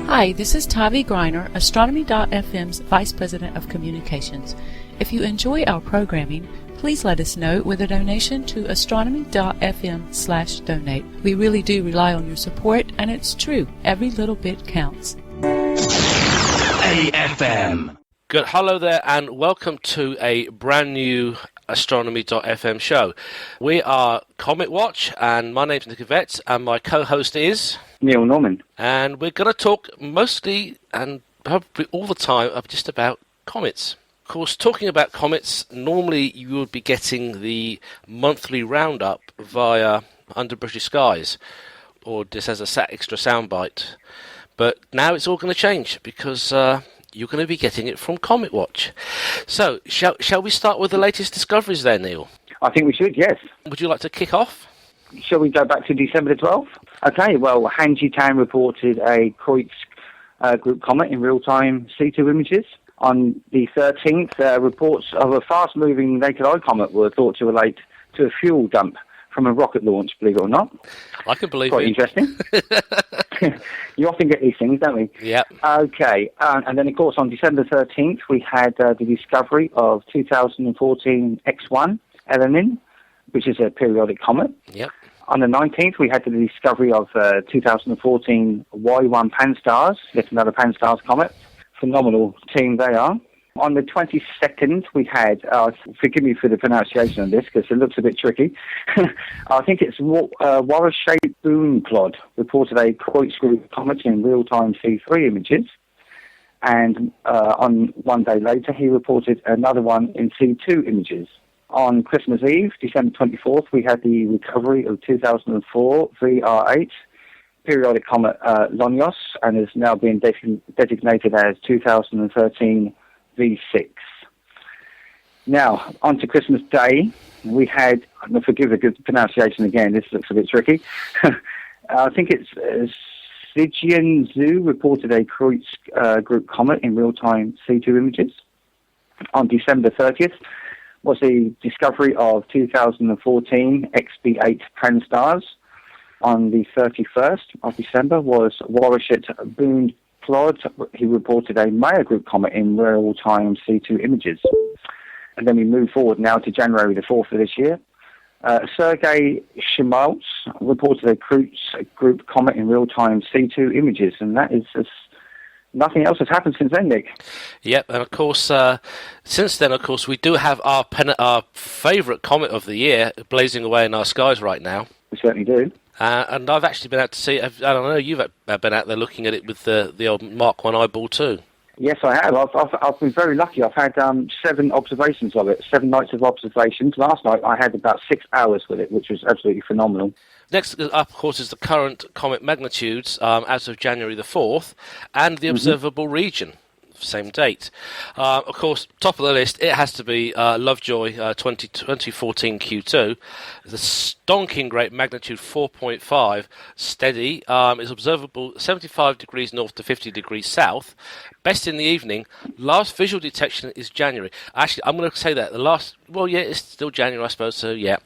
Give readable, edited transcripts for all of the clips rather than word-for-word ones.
Hi, this is Tavi Greiner, Astronomy.fm's Vice President of Communications. If you enjoy our programming, please let us know with a donation to astronomy.fm/donate. We really do rely on your support, and it's true, every little bit counts. AFM. Good, hello there, and welcome to a brand new Astronomy.fm show. We are Comet Watch, and my name's Nick Yvette, and my co-host is Neil Norman. And we're going to talk mostly and probably all the time just about comets. Of course, talking about comets, normally you would be getting the monthly roundup via Under British Skies, or just as a extra soundbite. But now it's all going to change because you're going to be getting it from Comet Watch. So, shall we start with the latest discoveries there, Neil? I think we should, yes. Would you like to kick off? Shall we go back to December the 12th? Okay, well, Hanji Town reported a Kreutz group comet in real-time C2 images. On the 13th, reports of a fast-moving naked-eye comet were thought to relate to a fuel dump from a rocket launch, believe it or not. I can believe Quite it. Interesting. You often get these things, don't we? Yeah. Okay, and then, of course, on December 13th, we had the discovery of 2014 X1 Elenin, which is a periodic comet. Yep. On the 19th, we had the discovery of 2014 Y1 Pan-STARRS, yet another Pan-STARRS comet. Phenomenal team they are. On the 22nd, we had, forgive me for the pronunciation of this because it looks a bit tricky, I think it's Walrus-shaped Boon Clod, reported a Kreutz group comet in real-time C3 images. And on one day later, he reported another one in C2 images. On Christmas Eve, December 24th, we had the recovery of 2004 VR8 periodic comet Lonios, and is now being designated as 2013 V6. Now, on to Christmas Day, we had, forgive the good pronunciation again, this looks a bit tricky, I think it's Zijian Zhu reported a Kreutz group comet in real-time C2 images. On December 30th, was the discovery of 2014 XB8 Pan-STARRS. On the 31st of December was Walrus-shaped Boon Clod. He reported a Maya group comet in real-time C2 images. And then we move forward now to January the 4th of this year. Sergei Shimoutz reported a Kreutz group comet in real-time C2 images, and that is just nothing else has happened since then, Nick. Yep, and of course, since then, of course, we do have our favourite comet of the year blazing away in our skies right now. We certainly do. And I've actually been out to see it. I don't know, you've been out there looking at it with the old Mark 1 eyeball too. Yes, I have. I've been very lucky. I've had 7 observations of it, 7 nights of observations. Last night I had about 6 hours with it, which was absolutely phenomenal. Next up, of course, is the current comet magnitudes as of January the 4th, and the observable region, same date. Of course, top of the list, it has to be Lovejoy 2014 Q2. The stonking great magnitude 4.5, steady, is observable 75 degrees north to 50 degrees south. Best in the evening. Last visual detection is January. Actually, I'm going to say that. It's still January, I suppose, so yeah.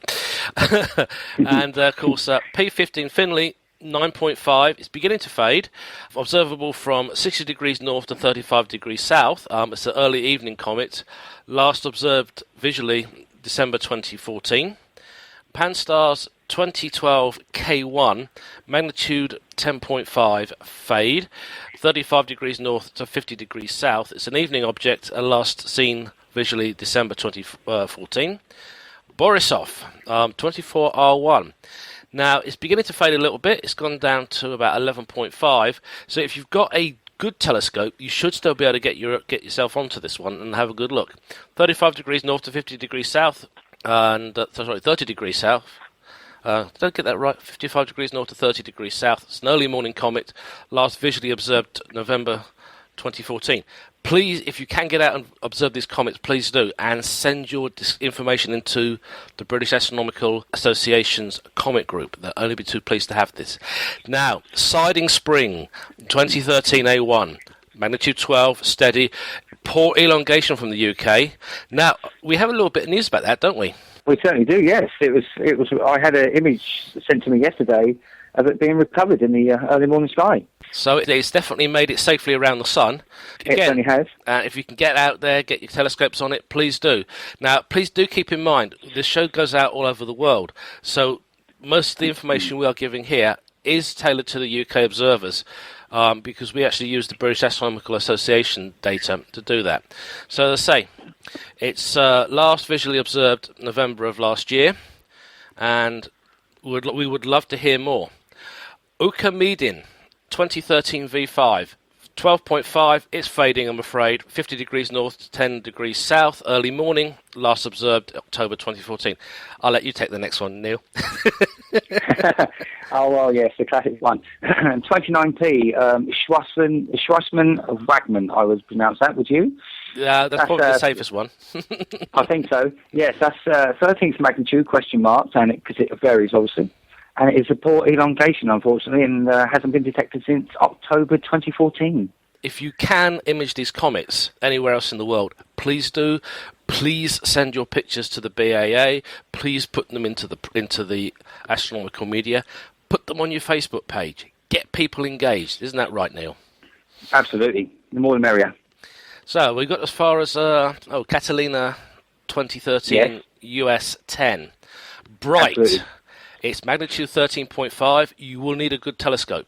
And, of course, P15 Finley, 9.5. It's beginning to fade. Observable from 60 degrees north to 35 degrees south. It's an early evening comet. Last observed visually December 2014. Pan-STARRS 2012 K1, magnitude 10.5, fade. 35 degrees north to 50 degrees south. It's an evening object, last seen visually December 2014. Borisov 24R1. Now, it's beginning to fade a little bit. It's gone down to about 11.5. So if you've got a good telescope, you should still be able to get yourself onto this one and have a good look. 35 degrees north to 50 degrees south, and 30 degrees south. Don't get that right. 55 degrees north to 30 degrees south. It's an early morning comet, last visually observed November 2014. Please, if you can get out and observe these comets, please do, and send your information into the British Astronomical Association's Comet Group. They'll only be too pleased to have this. Now, Siding Spring, 2013 A1, magnitude 12, steady, poor elongation from the UK. Now, we have a little bit of news about that, don't we? We certainly do, yes. It was. I had an image sent to me yesterday of it being recovered in the early morning sky. So it's definitely made it safely around the sun. It certainly has. If you can get out there, get your telescopes on it, please do. Now, please do keep in mind, this show goes out all over the world. So most of the information we are giving here is tailored to the UK observers, because we actually use the British Astronomical Association data to do that. So as I say, it's last visually observed November of last year, and we would love to hear more. Ucamedin 2013 V5, 12.5, it's fading, I'm afraid. 50 degrees north to 10 degrees south, early morning, last observed October 2014. I'll let you take the next one, Neil. Oh, well, yes, the classic one. 29p, Schwarzman-Wagman, I would pronounce that, would you? Yeah, that's probably the safest one. I think so. Yes, that's 13th magnitude, question mark, and because it varies, obviously. And it is a poor elongation, unfortunately, and hasn't been detected since October 2014. If you can image these comets anywhere else in the world, please do. Please send your pictures to the BAA. Please put them into the astronomical media. Put them on your Facebook page. Get people engaged. Isn't that right, Neil? Absolutely. The more the merrier. So we got as far as Catalina 2013 yes. US 10. Bright. Absolutely. It's magnitude 13.5. You will need a good telescope.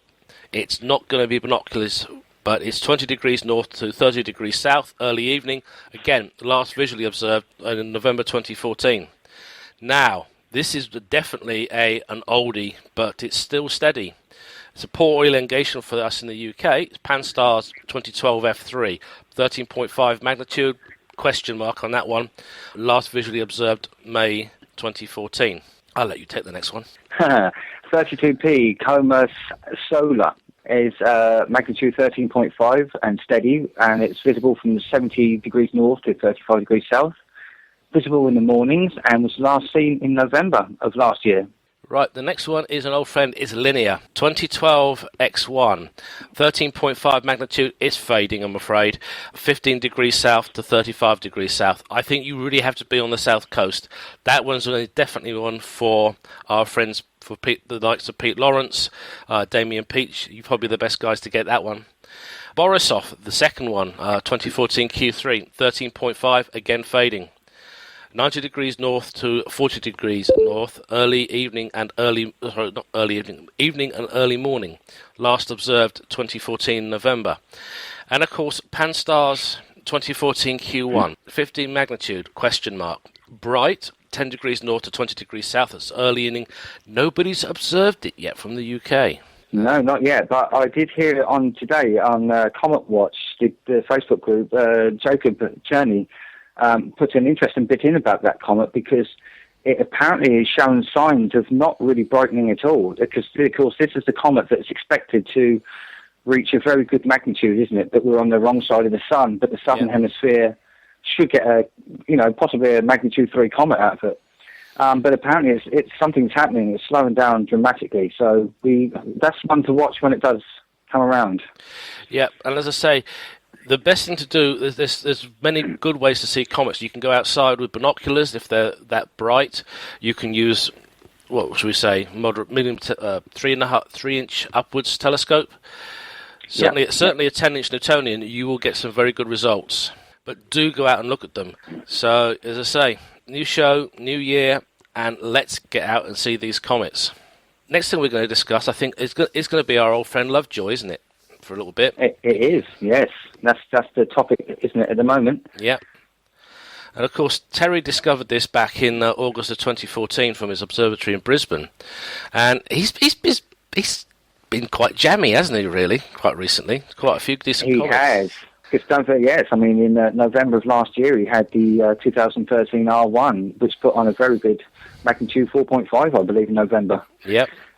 It's not going to be binoculars, but it's 20 degrees north to 30 degrees south, early evening. Again, last visually observed in November 2014. Now, this is definitely an oldie, but it's still steady. It's a poor elongation for us in the UK. It's Pan-STARRS 2012 F3, 13.5 magnitude, question mark on that one. Last visually observed May 2014. I'll let you take the next one. 32p, Comet Solar is magnitude 13.5 and steady, and it's visible from 70 degrees north to 35 degrees south. Visible in the mornings, and was last seen in November of last year. Right, the next one is an old friend, is Linear. 2012 X1, 13.5 magnitude, it's fading, I'm afraid. 15 degrees south to 35 degrees south. I think you really have to be on the south coast. That one's definitely one for our friends, for the likes of Pete Lawrence, Damien Peach. You're probably the best guys to get that one. Borisov, the second one, 2014 Q3, 13.5, again fading. 90 degrees north to 40 degrees north, evening and early morning. Last observed 2014 November. And of course, Pan-STARRS 2014 Q1, 15 magnitude, question mark. Bright, 10 degrees north to 20 degrees south, it's early evening. Nobody's observed it yet from the UK. No, not yet, but I did hear it on today on Comet Watch, the Facebook group. Jacob Journey put an interesting bit in about that comet, because it apparently has shown signs of not really brightening at all. Because, of course, this is the comet that's expected to reach a very good magnitude, isn't it? That we're on the wrong side of the sun, but the southern hemisphere should get possibly a magnitude 3 comet out of it. But apparently it's something's happening. It's slowing down dramatically. So that's one to watch when it does come around. Yeah, and as I say, the best thing to do, there's many good ways to see comets. You can go outside with binoculars if they're that bright. You can use, what should we say, moderate, medium, 3-inch upwards telescope. Certainly a 10-inch Newtonian, you will get some very good results. But do go out and look at them. So, as I say, new show, new year, and let's get out and see these comets. Next thing we're going to discuss, I think, is going to be our old friend Lovejoy, isn't it? For a little bit. It is, yes. That's the topic, isn't it, at the moment? Yeah. And of course, Terry discovered this back in August of 2014 from his observatory in Brisbane. And he's been quite jammy, hasn't he, really, quite recently? Quite a few decent comets. He has. Because don't forget, yes, I mean, in November of last year, he had the 2013 R1, which put on a very good magnitude 4.5, I believe, in November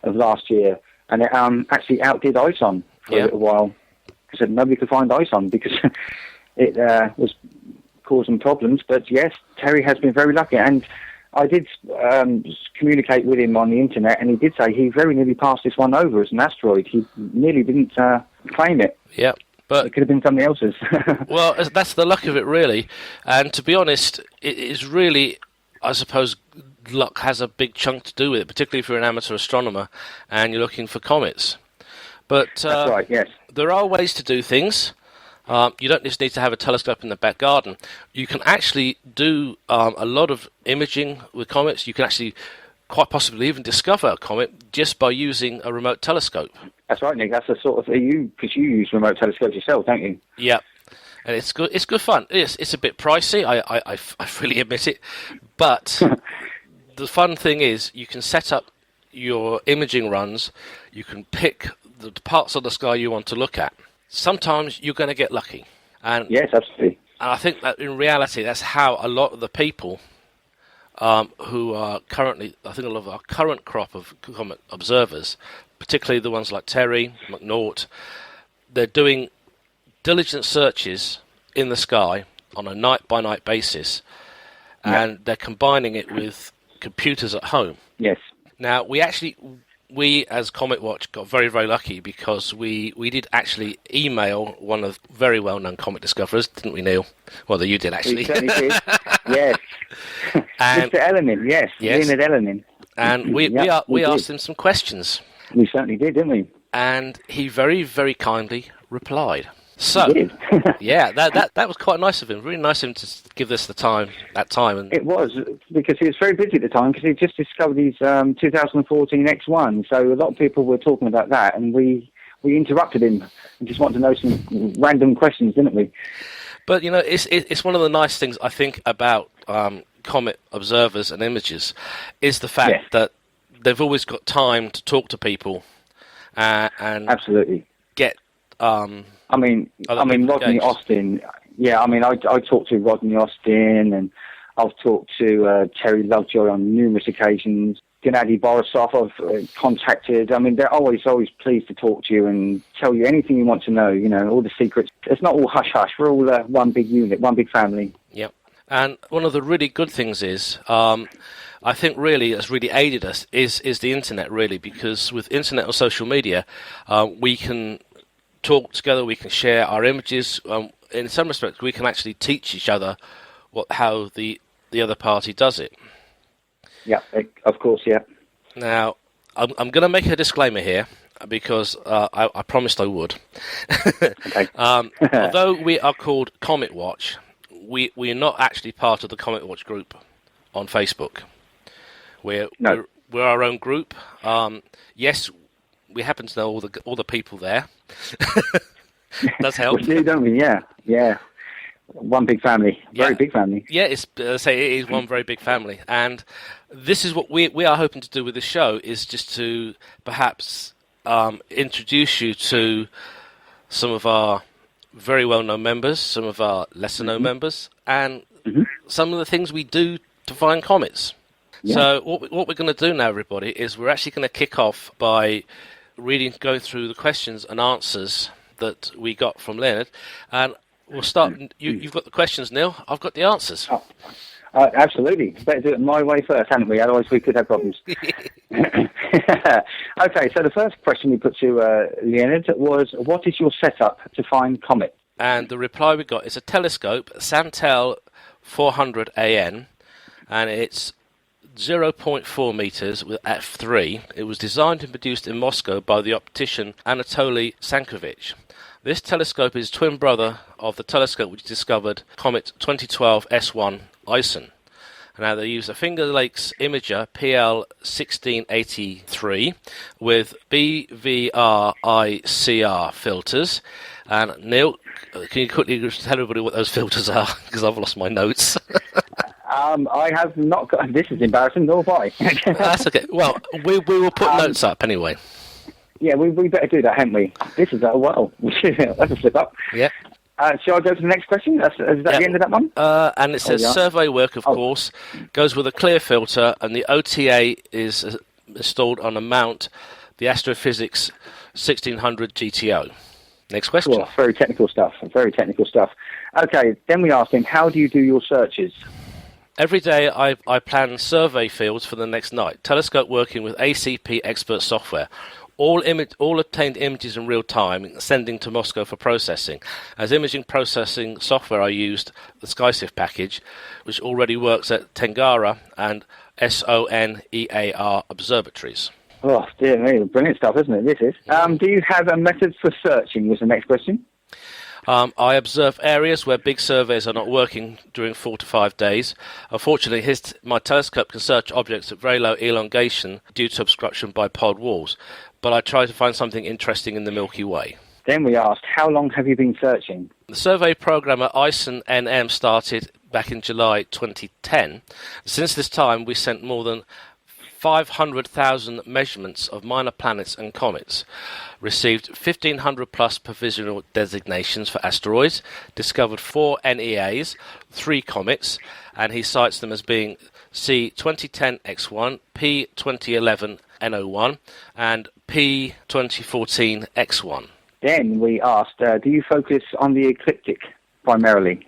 of last year. And it actually outdid ISON for a little while, because nobody could find ISON because it was causing problems. But yes, Terry has been very lucky, and I did communicate with him on the internet, and he did say he very nearly passed this one over as an asteroid. He nearly didn't claim it. Yeah. But it could have been somebody else's. Well, that's the luck of it, really. And to be honest, it is really, I suppose, luck has a big chunk to do with it, particularly if you're an amateur astronomer and you're looking for comets. But That's right, yes. there are ways to do things. You don't just need to have a telescope in the back garden. You can actually do a lot of imaging with comets. You can actually quite possibly even discover a comet just by using a remote telescope. That's right, Nick. That's the sort of thing because you use remote telescopes yourself, don't you? Yeah, and it's good. It's good fun. It's a bit pricey. I freely admit it, but the fun thing is you can set up your imaging runs. You can pick the parts of the sky you want to look at. Sometimes you're going to get lucky, and yes, absolutely. And I think that in reality, that's how a lot of the people who are currently, I think a lot of our current crop of comet observers, particularly the ones like Terry, Mcnaught, they're doing diligent searches in the sky on a night-by-night basis, and they're combining it with computers at home. Yes. Now, we as Comet Watch got very, very lucky because we did actually email one of the very well-known comet discoverers, didn't we, Neil? Well, you did, actually. We certainly did, yes. And, Mr. Ellerman, yes. Leonard Ellerman. And we asked him some questions. We certainly did, didn't we? And he very, very kindly replied. So, yeah, that was quite nice of him. Really nice of him to give us that time. And it was, because he was very busy at the time, because he just discovered his 2014 X1. So a lot of people were talking about that, and we interrupted him and just wanted to know some random questions, didn't we? But, you know, it's one of the nice things, I think, about comet observers and imagers, is the fact that they've always got time to talk to people and absolutely get... I mean, Rodney Austin. Yeah, I mean, I talked to Rodney Austin, and I've talked to Terry Lovejoy on numerous occasions. Gennady Borisov I've contacted. I mean, they're always pleased to talk to you and tell you anything you want to know. You know, all the secrets. It's not all hush hush. We're all one big unit, one big family. Yep. And one of the really good things is, I think really has really aided us is the internet, really, because with internet or social media, we can talk together, we can share our images. In some respects, we can actually teach each other how the other party does it. Yeah, of course, yeah. Now, I'm going to make a disclaimer here because I promised I would. Okay. Although we are called Comet Watch, we are not actually part of the Comet Watch group on Facebook. We're our own group. Yes, we happen to know all the people there. Does help. We do, don't we? Yeah. One big family, very big family. Yeah, it is one very big family, and this is what we are hoping to do with the show, is just to perhaps introduce you to some of our very well-known members, some of our lesser-known members, and some of the things we do to find comets. Yeah. So what we're going to do now, everybody, is we're actually going to kick off by going through the questions and answers that we got from Leonard, and we'll start. You've got the questions, Neil. I've got the answers. Absolutely. Better do it my way first, haven't we? Otherwise, we could have problems. Okay, so the first question we put to Leonard was, what is your setup to find comets? And the reply we got is a telescope, Santel 400 AN, and it's 0.4 meters with f3. It was designed and produced in Moscow by the optician Anatoly Sankovich. This telescope is twin brother of the telescope which discovered Comet 2012 S1 Ison. Now they use a Finger Lakes Imager PL1683 with BVR-ICR filters. And Neil, can you quickly tell everybody what those filters are? Because I've lost my notes. I have not got... This is embarrassing, nor have I. That's okay. Well, we will put notes up anyway. Yeah, we better do that, haven't we? This is that's a slip up. Yeah. Shall I go to the next question? Is that the end of that one? And it says survey work, of course, goes with a clear filter, and the OTA is installed on a mount, the Astrophysics 1600 GTO. Next question. Well, very technical stuff. Okay, then we asked him, how do you do your searches? Every day I plan survey fields for the next night. Telescope working with ACP expert software. All obtained images in real time, sending to Moscow for processing. As imaging processing software, I used the SkySift package, which already works at Tengara, and SONEAR observatories. Oh, dear me. Brilliant stuff, isn't it? This is. Do you have a method for searching, was the next question. I observe areas where big surveys are not working during 4 to 5 days. Unfortunately, my telescope can search objects at very low elongation due to obstruction by pod walls, but I try to find something interesting in the Milky Way. Then we asked, how long have you been searching? The survey program at ISON NM started back in July 2010. Since this time, we sent more than 500,000 measurements of minor planets and comets, received 1,500 plus provisional designations for asteroids, discovered 4 NEAs, 3 comets, and he cites them as being C2010X1, P2011N01, and P2014X1. Then we asked, do you focus on the ecliptic primarily?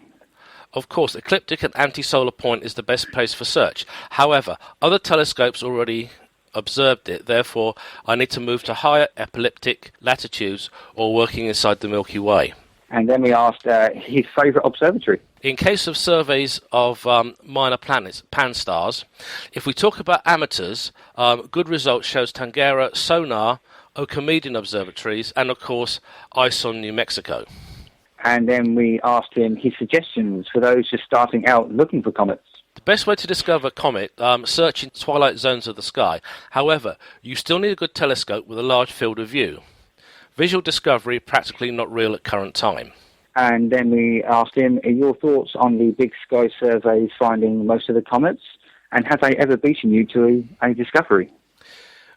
Of course, ecliptic and anti-solar point is the best place for search. However, other telescopes already observed it, therefore I need to move to higher ecliptic latitudes or working inside the Milky Way. And then we asked his favourite observatory. In case of surveys of minor planets, pan-stars, if we talk about amateurs, good results shows Tangera, Sonar, Okamedian observatories, and of course ISON, New Mexico. And then we asked him his suggestions for those just starting out looking for comets. The best way to discover a comet, search in twilight zones of the sky. However, you still need a good telescope with a large field of view. Visual discovery practically not real at current time. And then we asked him your thoughts on the big sky surveys finding most of the comets, and have they ever beaten you to a discovery?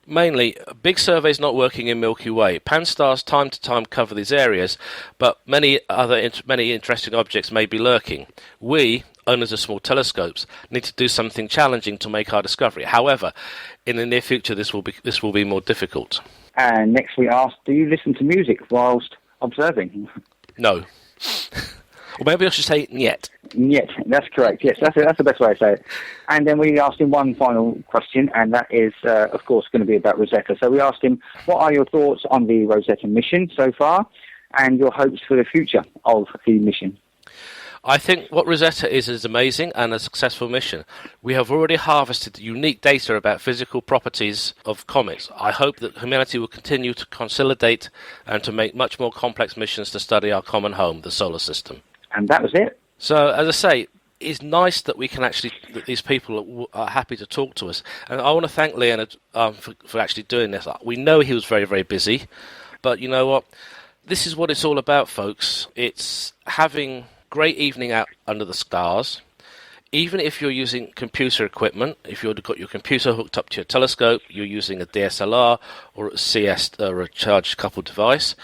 Mainly, big surveys not working in Milky Way. Pan-stars time to time cover these areas, but many interesting objects may be lurking. We, owners of small telescopes, need to do something challenging to make our discovery. However, in the near future, this will be more difficult. And next we asked, do you listen to music whilst observing? No. Or maybe I should say niet. Niet, that's correct. Yes, that's the best way to say it. And then we asked him one final question, and that is, of course, going to be about Rosetta. So we asked him, what are your thoughts on the Rosetta mission so far, and your hopes for the future of the mission? I think what Rosetta is amazing and a successful mission. We have already harvested unique data about physical properties of comets. I hope that humanity will continue to consolidate and to make much more complex missions to study our common home, the solar system. And that was it. So, as I say, it's nice that we can that these people are happy to talk to us. And I want to thank Leonard for actually doing this. We know he was very, very busy, but you know what? This is what it's all about, folks. It's having great evening out under the stars. Even if you're using computer equipment, if you've got your computer hooked up to your telescope, you're using a DSLR or a CS or a charged coupled device,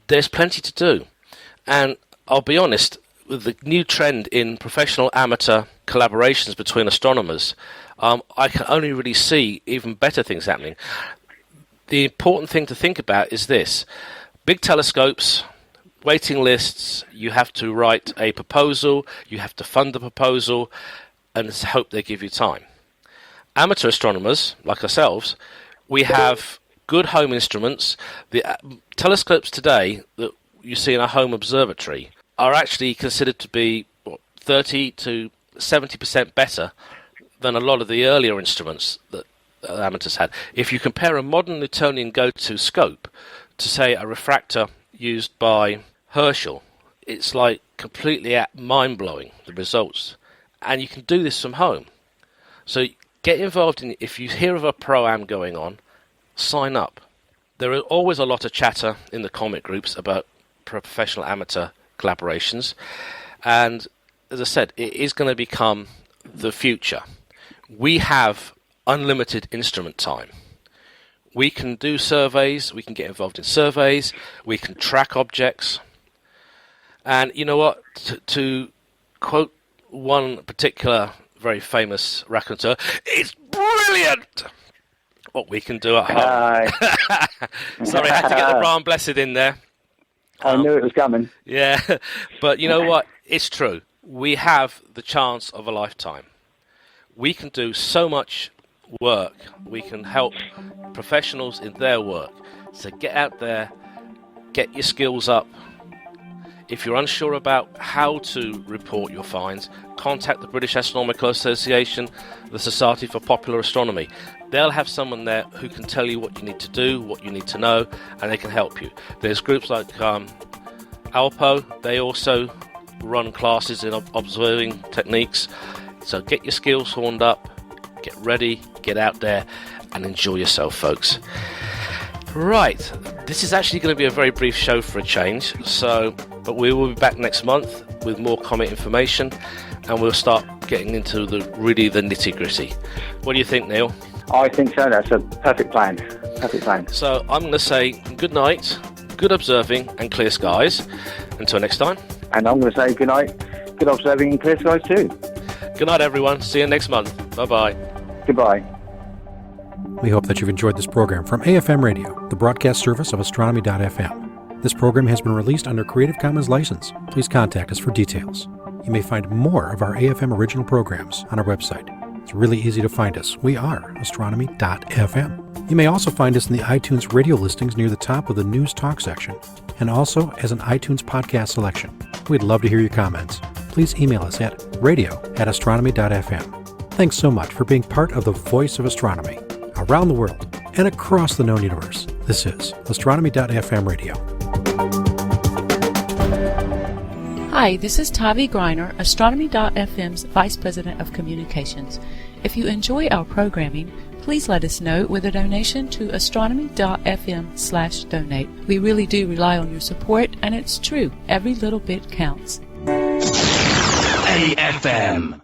there's plenty to do. And I'll be honest, with the new trend in professional amateur collaborations between astronomers, I can only really see even better things happening. The important thing to think about is this. Big telescopes, waiting lists, you have to write a proposal, you have to fund the proposal, and hope they give you time. Amateur astronomers, like ourselves, we have good home instruments. The telescopes today that you see in a home observatory are actually considered to be 30 to 70% better than a lot of the earlier instruments that amateurs had. If you compare a modern Newtonian go-to scope to, say, a refractor used by Herschel, it's like completely mind-blowing, the results. And you can do this from home. So get involved in, if you hear of a pro-am going on, sign up. There is always a lot of chatter in the Comet groups about professional amateur collaborations, and as I said, it is going to become the future. We have unlimited instrument time. We can do surveys, we can get involved in surveys, we can track objects, and you know what, to quote one particular very famous raconteur, it's brilliant what we can do at home. Sorry, I had to get the Brian Blessed in there. I knew it was coming. Yeah, but you know what? It's true. We have the chance of a lifetime. We can do so much work. We can help professionals in their work. So get out there, get your skills up. If you're unsure about how to report your finds, contact the British Astronomical Association, the Society for Popular Astronomy. They'll have someone there who can tell you what you need to do, what you need to know, and they can help you. There's groups like Alpo. They also run classes in observing techniques. So get your skills horned up, get ready, get out there, and enjoy yourself, folks. Right, this is actually going to be a very brief show for a change, but we will be back next month with more comet information, and we'll start getting into the nitty-gritty. What do you think, Neil? I think so. That's a perfect plan. Perfect plan. So I'm going to say good night, good observing, and clear skies. Until next time. And I'm going to say good night, good observing, and clear skies too. Good night, everyone. See you next month. Bye-bye. Goodbye. We hope that you've enjoyed this program from AFM Radio, the broadcast service of Astronomy.fm. This program has been released under Creative Commons license. Please contact us for details. You may find more of our AFM original programs on our website. It's really easy to find us. We are Astronomy.fm. You may also find us in the iTunes radio listings near the top of the News Talk section, and also as an iTunes podcast selection. We'd love to hear your comments. Please email us at radio@astronomy.fm. Thanks so much for being part of the voice of astronomy around the world and across the known universe. This is Astronomy.fm Radio. Hi, this is Tavi Greiner, Astronomy.fm's Vice President of Communications. If you enjoy our programming, please let us know with a donation to astronomy.fm/donate. We really do rely on your support, and it's true, every little bit counts. AFM